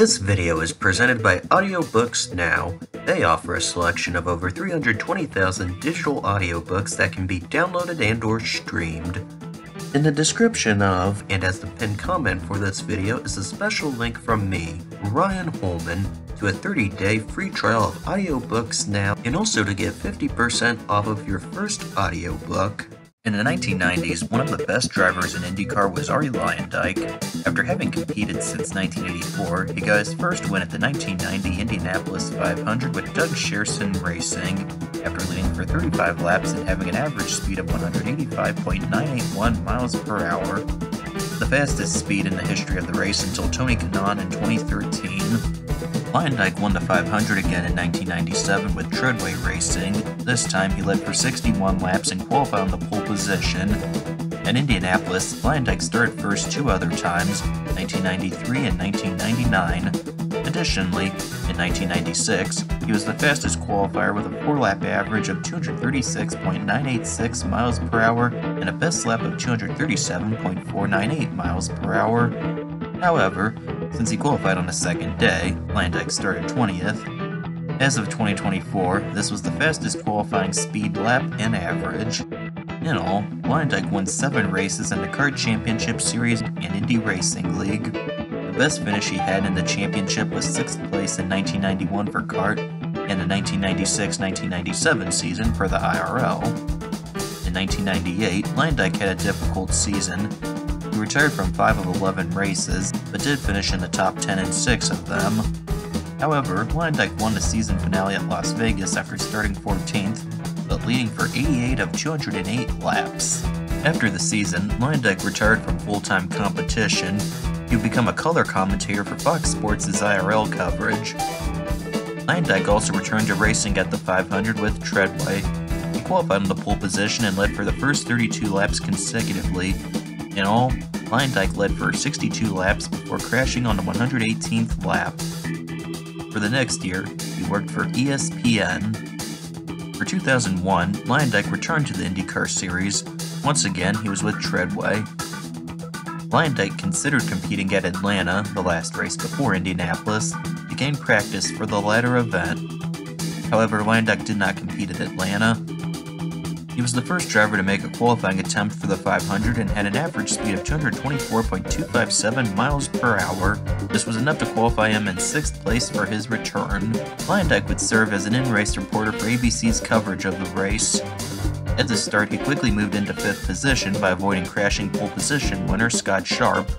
This video is presented by Audiobooks Now. They offer a selection of over 320,000 digital audiobooks that can be downloaded and/or streamed. In the description of, and as the pinned comment for this video, is a special link from me, Ryan Holman, to a 30-day free trial of Audiobooks Now, and also to get 50% off of your first audiobook. In the 1990s, one of the best drivers in IndyCar was Arie Luyendyk. After having competed since 1984, he got his first win at the 1990 Indianapolis 500 with Doug Sherson Racing, after leading for 35 laps and having an average speed of 185.981 miles per hour, the fastest speed in the history of the race until Tony Kanaan in 2013. Luyendyk won the 500 again in 1997 with Treadway Racing. This time he led for 61 laps and qualified on the pole position. At Indianapolis, Luyendyk started first two other times, 1993 and 1999. Additionally, in 1996, he was the fastest qualifier with a 4-lap average of 236.986 miles per hour and a best lap of 237.498 miles per hour. However, since he qualified on the second day, Luyendyk started 20th. As of 2024, this was the fastest qualifying speed lap and average. In all, Luyendyk won 7 races in the Kart Championship Series and Indy Racing League. The best finish he had in the championship was 6th place in 1991 for Kart and the 1996-1997 season for the IRL. In 1998, Luyendyk had a difficult season. He retired from 5 of 11 races, but did finish in the top 10 in 6 of them. However, Luyendyk won the season finale at Las Vegas after starting 14th, but leading for 88 of 208 laps. After the season, Luyendyk retired from full-time competition. He would become a color commentator for Fox Sports' IRL coverage. Luyendyk also returned to racing at the 500 with Treadway. He qualified on the pole position and led for the first 32 laps consecutively. In all, Luyendyk led for 62 laps before crashing on the 118th lap. For the next year, he worked for ESPN. For 2001, Luyendyk returned to the IndyCar Series. Once again, he was with Treadway. Luyendyk considered competing at Atlanta, the last race before Indianapolis, to gain practice for the latter event. However, Luyendyk did not compete at Atlanta. He was the first driver to make a qualifying attempt for the 500 and had an average speed of 224.257 miles per hour. This was enough to qualify him in 6th place for his return. Luyendyk would serve as an in-race reporter for ABC's coverage of the race. At the start, he quickly moved into 5th position by avoiding crashing pole position winner Scott Sharp.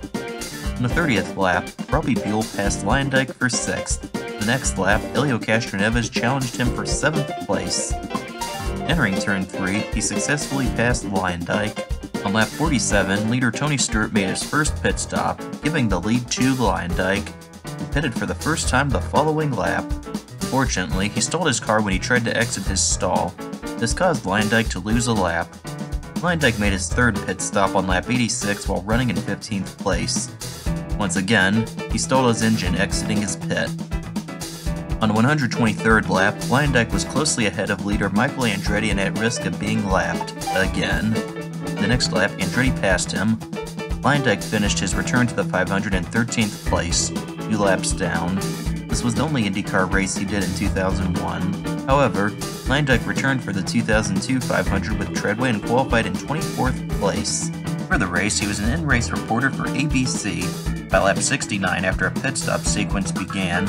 On the 30th lap, Robbie Buell passed Luyendyk for 6th. The next lap, Helio Castroneves challenged him for 7th place. Entering turn 3, he successfully passed Luyendyk. On lap 47, leader Tony Stewart made his first pit stop, giving the lead to Luyendyk, who pitted for the first time the following lap. Fortunately, he stalled his car when he tried to exit his stall. This caused Luyendyk to lose a lap. Luyendyk made his third pit stop on lap 86 while running in 15th place. Once again, he stalled his engine exiting his pit. On the 123rd lap, Luyendyk was closely ahead of leader Michael Andretti and at risk of being lapped again. The next lap, Andretti passed him. Luyendyk finished his return to the 500 in 13th place, 2 laps down. This was the only IndyCar race he did in 2001. However, Luyendyk returned for the 2002 500 with Treadway and qualified in 24th place. For the race, he was an in-race reporter for ABC. By lap 69, after a pit stop sequence began,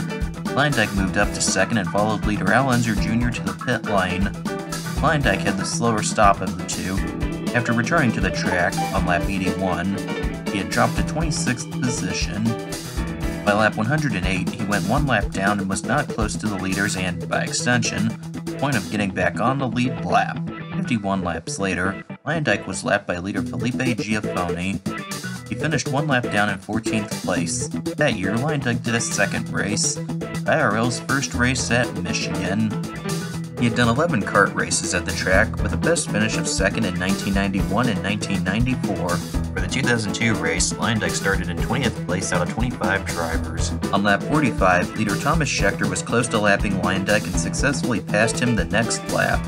Luyendyk moved up to 2nd and followed leader Al Unser Jr. to the pit lane. Luyendyk had the slower stop of the two. After returning to the track on lap 81, he had dropped to 26th position. By lap 108, he went 1 lap down and was not close to the leaders and, by extension, the point of getting back on the lead lap. 51 laps later, Luyendyk was lapped by leader Felipe Giafone. He finished 1 lap down in 14th place. That year, Luyendyk did a second race, IRL's first race at Michigan. He had done 11 kart races at the track, with a best finish of 2nd in 1991 and 1994. For the 2002 race, Luyendyk started in 20th place out of 25 drivers. On lap 45, leader Thomas Scheckter was close to lapping Luyendyk and successfully passed him the next lap.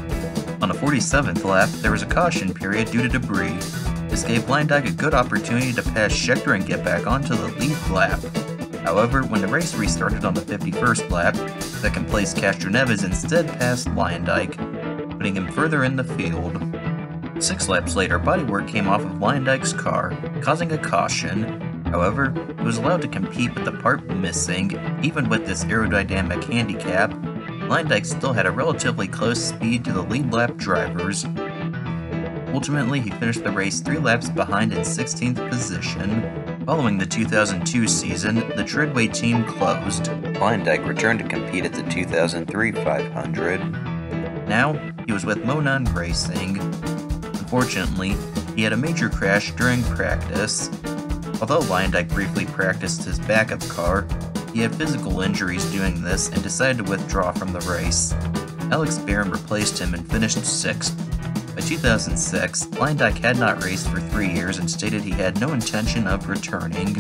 On the 47th lap, there was a caution period due to debris. This gave Luyendyk a good opportunity to pass Scheckter and get back onto the lead lap. However, when the race restarted on the 51st lap, second place Castroneves instead passed Luyendyk, putting him further in the field. 6 laps later, bodywork came off of Luyendyk's car, causing a caution. However, he was allowed to compete with the part missing. Even with this aerodynamic handicap, Luyendyk still had a relatively close speed to the lead lap drivers. Ultimately, he finished the race 3 laps behind in 16th position. Following the 2002 season, the Treadway team closed. Luyendyk returned to compete at the 2003 500. Now, he was with Monon Racing. Unfortunately, he had a major crash during practice. Although Luyendyk briefly practiced his backup car, he had physical injuries doing this and decided to withdraw from the race. Alex Barron replaced him and finished 6th. By 2006, Luyendyk had not raced for 3 years and stated he had no intention of returning.